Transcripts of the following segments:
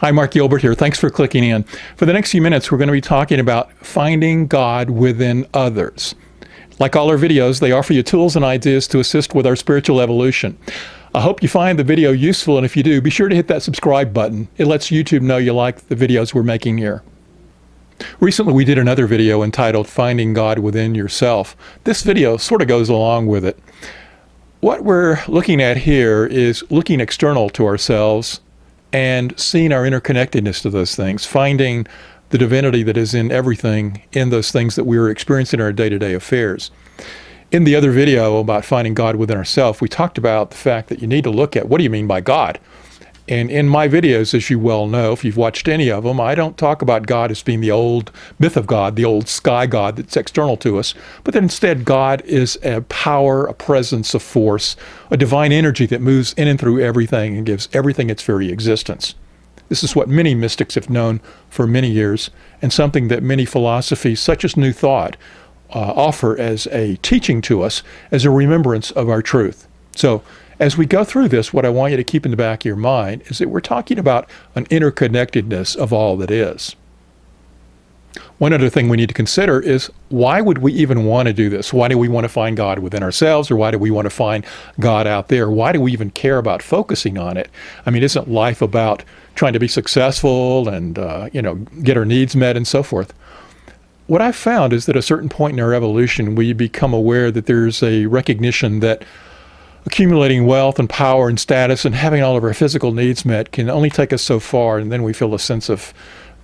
Hi, Mark Gilbert here. Thanks for clicking in. For the next few minutes, we're going to be talking about finding God within others. Like all our videos, they offer you tools and ideas to assist with our spiritual evolution. I hope you find the video useful, and if you do, be sure to hit that subscribe button. It lets YouTube know you like the videos we're making here. Recently, we did another video entitled Finding God Within Yourself. This video sort of goes along with it. What we're looking at here is looking external to ourselves and seeing our interconnectedness to those things, finding the divinity that is in everything, in those things that we're experiencing in our day-to-day affairs. In the other video about finding God within ourselves, we talked about the fact that you need to look at what do you mean by God? And in my videos, as you well know, if you've watched any of them, I don't talk about God as being the old myth of God, the old sky God that's external to us, but that instead God is a power, a presence, a force, a divine energy that moves in and through everything and gives everything its very existence. This is what many mystics have known for many years, and something that many philosophies, such as New Thought, offer as a teaching to us, as a remembrance of our truth. So, as we go through this, what I want you to keep in the back of your mind is that we're talking about an interconnectedness of all that is. One other thing we need to consider is, why would we even want to do this? Why do we want to find God within ourselves, or why do we want to find God out there? Why do we even care about focusing on it? I mean, isn't life about trying to be successful and get our needs met and so forth? What I've found is that at a certain point in our evolution, we become aware that there's a recognition that accumulating wealth and power and status and having all of our physical needs met can only take us so far, and then we feel a sense of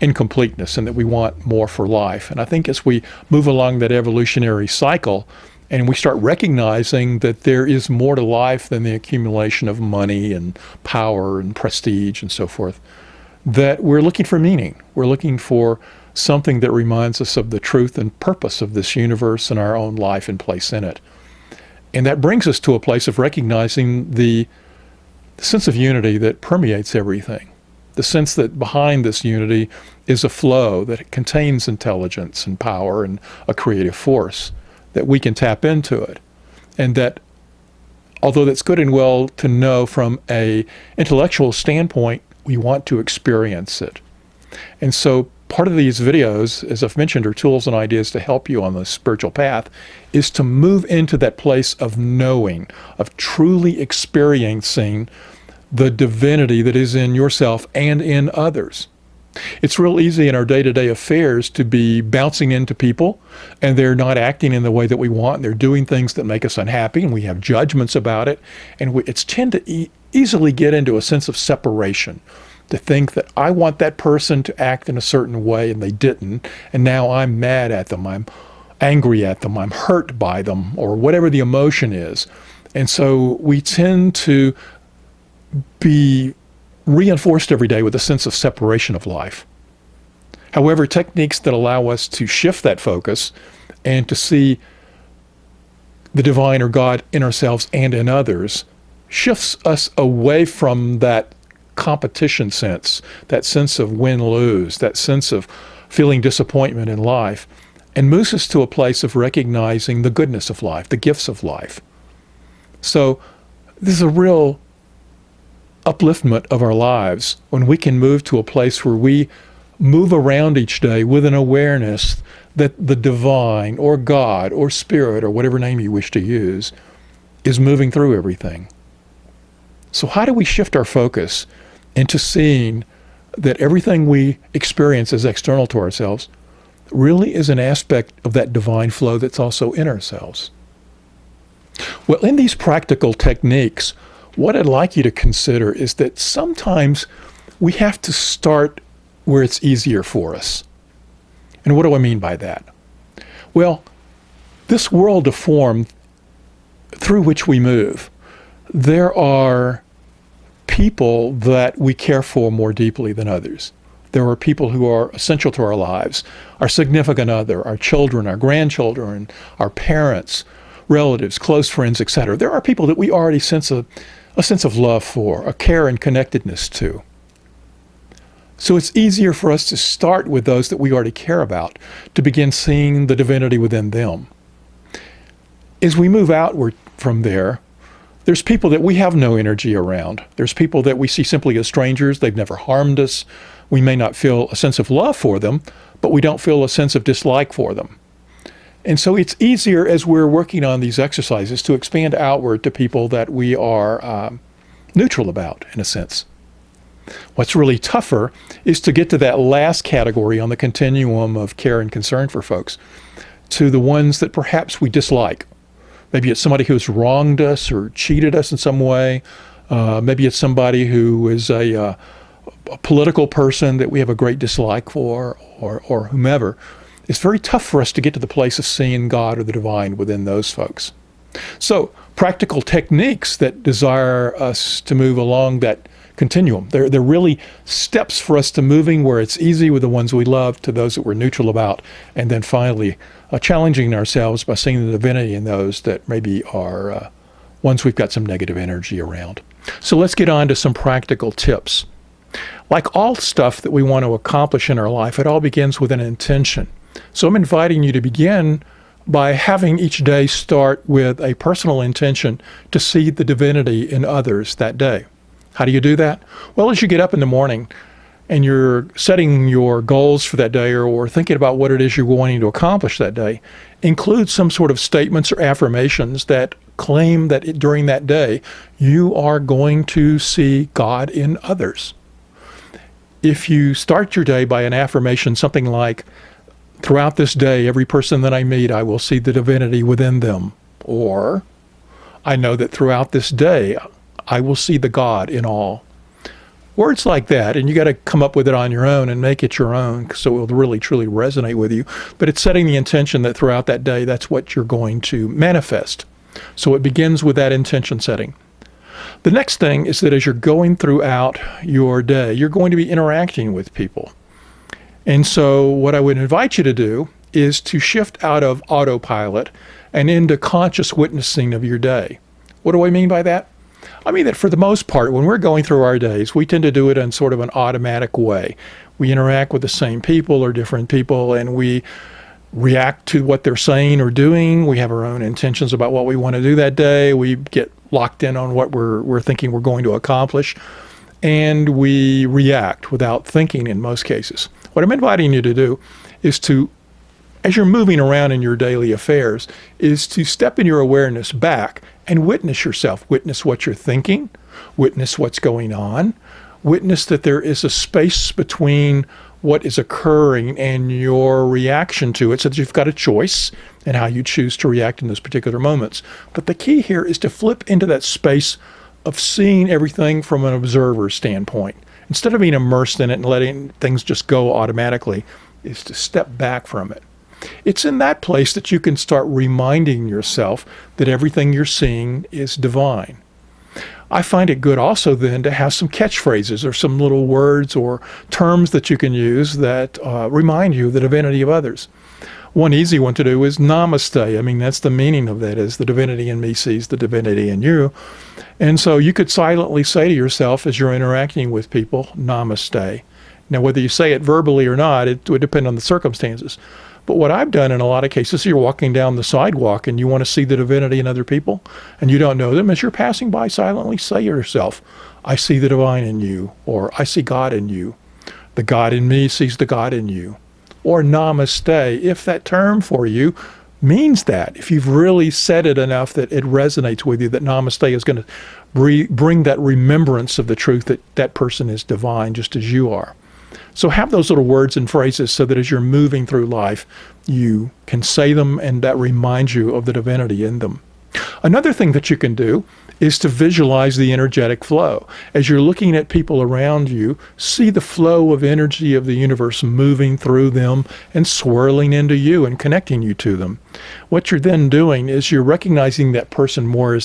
incompleteness and that we want more for life. And I think as we move along that evolutionary cycle and we start recognizing that there is more to life than the accumulation of money and power and prestige and so forth, that we're looking for meaning. We're looking for something that reminds us of the truth and purpose of this universe and our own life and place in it. And that brings us to a place of recognizing the sense of unity that permeates everything. The sense that behind this unity is a flow that contains intelligence and power and a creative force, that we can tap into it. And that, although that's good and well to know from an intellectual standpoint, we want to experience it. And so part of these videos, as I've mentioned, are tools and ideas to help you on the spiritual path, is to move into that place of knowing, of truly experiencing the divinity that is in yourself and in others. It's real easy in our day-to-day affairs to be bouncing into people, and they're not acting in the way that we want. They're doing things that make us unhappy, and we have judgments about it. And it's tend to easily get into a sense of separation, to think that I want that person to act in a certain way and they didn't, and now I'm mad at them, I'm angry at them, I'm hurt by them, or whatever the emotion is. And so we tend to be reinforced every day with a sense of separation of life. However, techniques that allow us to shift that focus and to see the divine or God in ourselves and in others shifts us away from that competition sense, that sense of win-lose, that sense of feeling disappointment in life, and moves us to a place of recognizing the goodness of life, the gifts of life. So this is a real upliftment of our lives when we can move to a place where we move around each day with an awareness that the divine or God or spirit or whatever name you wish to use is moving through everything. So how do we shift our focus into seeing that everything we experience as external to ourselves really is an aspect of that divine flow that's also in ourselves? Well, in these practical techniques, what I'd like you to consider is that sometimes we have to start where it's easier for us. And what do I mean by that? Well, this world of form through which we move, there are people that we care for more deeply than others. There are people who are essential to our lives, our significant other, our children, our grandchildren, our parents, relatives, close friends, etc. There are people that we already sense a sense of love for, a care and connectedness to. So it's easier for us to start with those that we already care about, to begin seeing the divinity within them. As we move outward from there, There's people that we have no energy around. There's people that we see simply as strangers. They've never harmed us. We may not feel a sense of love for them, but we don't feel a sense of dislike for them. And so it's easier as we're working on these exercises to expand outward to people that we are neutral about, in a sense. What's really tougher is to get to that last category on the continuum of care and concern for folks, to the ones that perhaps we dislike. Maybe it's somebody who's wronged us or cheated us in some way. Maybe it's somebody who is a political person that we have a great dislike for, or whomever. It's very tough for us to get to the place of seeing God or the divine within those folks. So practical techniques that desire us to move along that continuum. They're really steps for us to moving where it's easy with the ones we love to those that we're neutral about, and then finally challenging ourselves by seeing the divinity in those that maybe are ones we've got some negative energy around. So let's get on to some practical tips. Like all stuff that we want to accomplish in our life, it all begins with an intention. So I'm inviting you to begin by having each day start with a personal intention to see the divinity in others that day. How do you do that? Well, as you get up in the morning and you're setting your goals for that day, or thinking about what it is you're wanting to accomplish that day, include some sort of statements or affirmations that claim that during that day you are going to see God in others. If you start your day by an affirmation, something like, throughout this day, every person that I meet, I will see the divinity within them. Or, I know that throughout this day, I will see the God in all. Words like that, and you got to come up with it on your own and make it your own so it will really, truly resonate with you. But it's setting the intention that throughout that day, that's what you're going to manifest. So it begins with that intention setting. The next thing is that as you're going throughout your day, you're going to be interacting with people. And so what I would invite you to do is to shift out of autopilot and into conscious witnessing of your day. What do I mean by that? I mean that for the most part, when we're going through our days, we tend to do it in sort of an automatic way. We interact with the same people or different people, and we react to what they're saying or doing. We have our own intentions about what we want to do that day. We get locked in on what we're thinking we're going to accomplish, and we react without thinking in most cases. What I'm inviting you to do is to, as you're moving around in your daily affairs, is to step in your awareness back and witness yourself. Witness what you're thinking, witness what's going on, witness that there is a space between what is occurring and your reaction to it, so that you've got a choice in how you choose to react in those particular moments. But the key here is to flip into that space of seeing everything from an observer standpoint. Instead of being immersed in it and letting things just go automatically, is to step back from it. It's in that place that you can start reminding yourself that everything you're seeing is divine. I find it good also then to have some catchphrases or some little words or terms that you can use that remind you of the divinity of others. One easy one to do is namaste. I mean, that's the meaning of that, is the divinity in me sees the divinity in you. And so you could silently say to yourself as you're interacting with people, namaste. Now, whether you say it verbally or not, it would depend on the circumstances. But what I've done in a lot of cases, you're walking down the sidewalk and you want to see the divinity in other people and you don't know them. As you're passing by, silently say to yourself, I see the divine in you, or I see God in you. The God in me sees the God in you. Or namaste, if that term for you means that. If you've really said it enough that it resonates with you, that namaste is going to bring that remembrance of the truth that that person is divine just as you are. So have those little words and phrases so that as you're moving through life, you can say them and that reminds you of the divinity in them. Another thing that you can do is to visualize the energetic flow. As you're looking at people around you, see the flow of energy of the universe moving through them and swirling into you and connecting you to them. What you're then doing is you're recognizing that person more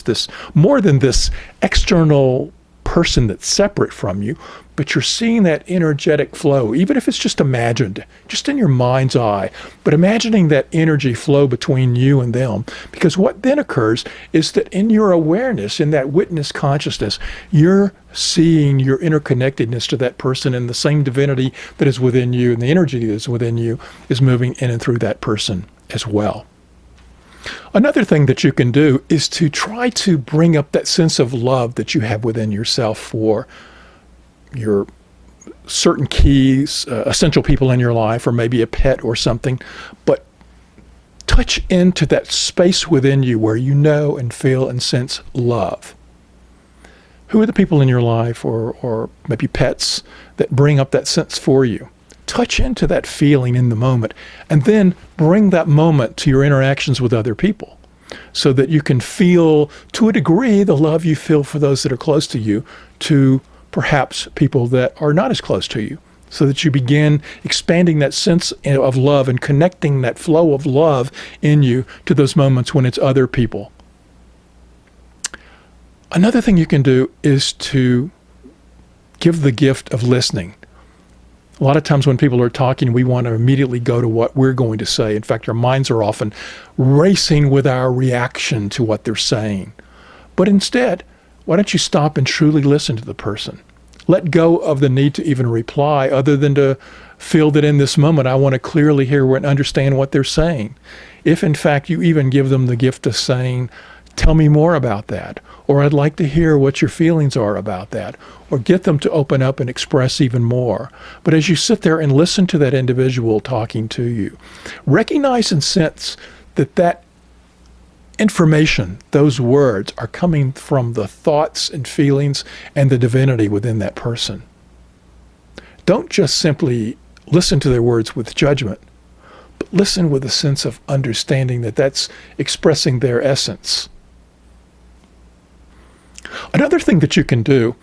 than this external person that's separate from you, but you're seeing that energetic flow, even if it's just imagined, just in your mind's eye, but imagining that energy flow between you and them. Because what then occurs is that in your awareness, in that witness consciousness, you're seeing your interconnectedness to that person, and the same divinity that is within you and the energy that is within you is moving in and through that person as well. Another thing that you can do is to try to bring up that sense of love that you have within yourself for your certain keys, essential people in your life, or maybe a pet or something, but touch into that space within you where you know and feel and sense love. Who are the people in your life, or maybe pets, that bring up that sense for you? Touch into that feeling in the moment, and then bring that moment to your interactions with other people so that you can feel, to a degree, the love you feel for those that are close to you, to perhaps people that are not as close to you, so that you begin expanding that sense of love and connecting that flow of love in you to those moments when it's other people. Another thing you can do is to give the gift of listening. A lot of times when people are talking, we want to immediately go to what we're going to say. In fact, our minds are often racing with our reaction to what they're saying. But instead, why don't you stop and truly listen to the person? Let go of the need to even reply, other than to feel that in this moment, I want to clearly hear and understand what they're saying. If in fact you even give them the gift of saying, tell me more about that, or I'd like to hear what your feelings are about that, or get them to open up and express even more. But as you sit there and listen to that individual talking to you, recognize and sense that that information, those words, are coming from the thoughts and feelings and the divinity within that person. Don't just simply listen to their words with judgment, but listen with a sense of understanding that that's expressing their essence. Another thing that you can do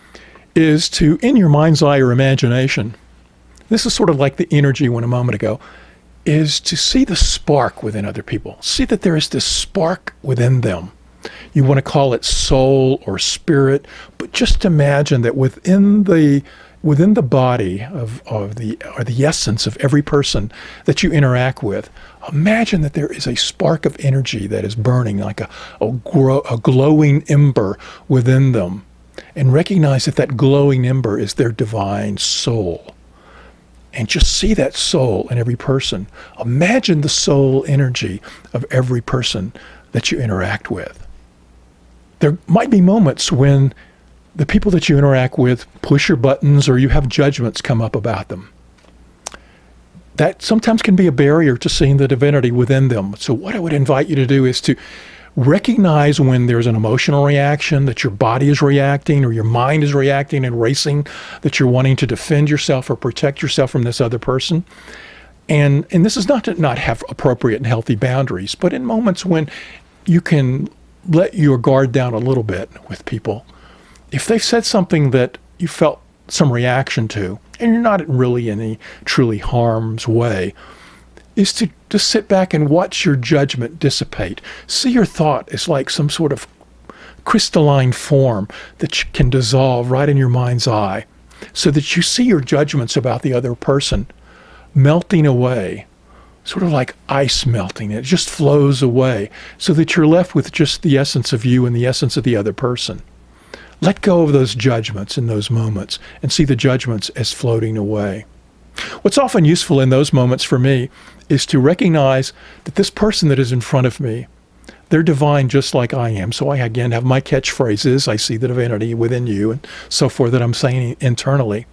is to, in your mind's eye or imagination, this is sort of like the energy one a moment ago, is to see the spark within other people. See that there is this spark within them. You want to call it soul or spirit, but just imagine that within the body of the essence of every person that you interact with, imagine that there is a spark of energy that is burning like a glowing ember within them, and recognize that that glowing ember is their divine soul. And just see that soul in every person. Imagine the soul energy of every person that you interact with. There might be moments when the people that you interact with push your buttons, or you have judgments come up about them. That sometimes can be a barrier to seeing the divinity within them. So what I would invite you to do is to recognize when there's an emotional reaction, that your body is reacting or your mind is reacting and racing, that you're wanting to defend yourself or protect yourself from this other person. And this is not to not have appropriate and healthy boundaries, but in moments when you can let your guard down a little bit with people, if they've said something that you felt some reaction to, and you're not really in any truly harm's way, is to just sit back and watch your judgment dissipate. See your thought as like some sort of crystalline form that can dissolve right in your mind's eye, so that you see your judgments about the other person melting away, sort of like ice melting. It just flows away, so that you're left with just the essence of you and the essence of the other person. Let go of those judgments in those moments and see the judgments as floating away. What's often useful in those moments for me is to recognize that this person that is in front of me, they're divine just like I am. So I again have my catchphrases. I see the divinity within you and so forth that I'm saying internally.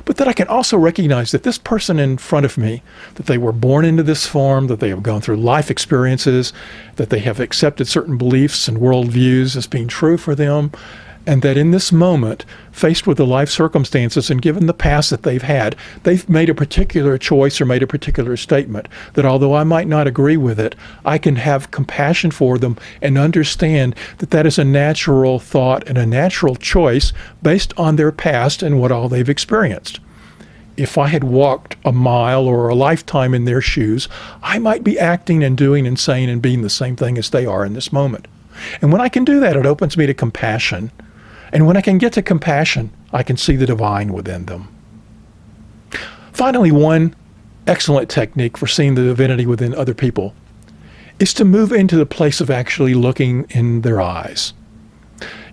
But that I can also recognize that this person in front of me, that they were born into this form, that they have gone through life experiences, that they have accepted certain beliefs and worldviews as being true for them, and that in this moment, faced with the life circumstances and given the past that they've had, they've made a particular choice or made a particular statement that although I might not agree with it, I can have compassion for them and understand that that is a natural thought and a natural choice based on their past and what all they've experienced. If I had walked a mile or a lifetime in their shoes, I might be acting and doing and saying and being the same thing as they are in this moment. And when I can do that, it opens me to compassion. And when I can get to compassion, I can see the divine within them. Finally, one excellent technique for seeing the divinity within other people is to move into the place of actually looking in their eyes.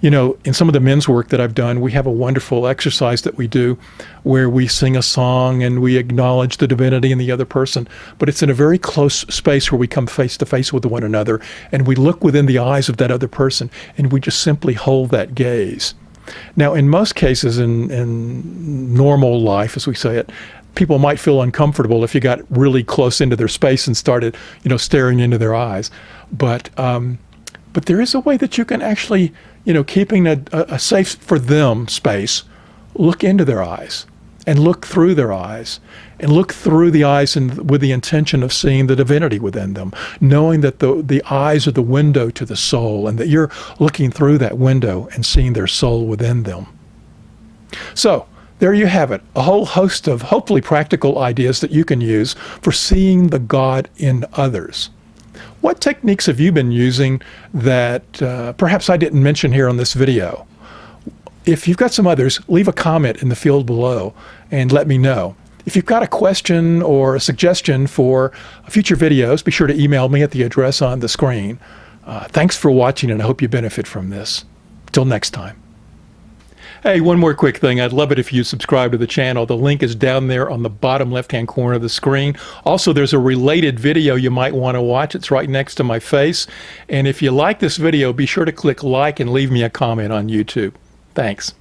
You know, in some of the men's work that I've done, we have a wonderful exercise that we do where we sing a song and we acknowledge the divinity in the other person, but it's in a very close space where we come face to face with one another and we look within the eyes of that other person and we just simply hold that gaze. Now, in most cases in normal life, as we say it, people might feel uncomfortable if you got really close into their space and started, staring into their eyes. But there is a way that you can actually, keeping a safe for them space, look into their eyes and look through their eyes and look through the eyes and with the intention of seeing the divinity within them, knowing that the eyes are the window to the soul and that you're looking through that window and seeing their soul within them. So there you have it, a whole host of hopefully practical ideas that you can use for seeing the God in others. What techniques have you been using that perhaps I didn't mention here on this video? If you've got some others, leave a comment in the field below and let me know. If you've got a question or a suggestion for future videos, be sure to email me at the address on the screen. Thanks for watching, and I hope you benefit from this. Till next time. Hey, one more quick thing. I'd love it if you subscribe to the channel. The link is down there on the bottom left-hand corner of the screen. Also, there's a related video you might want to watch. It's right next to my face. And if you like this video, be sure to click like and leave me a comment on YouTube. Thanks.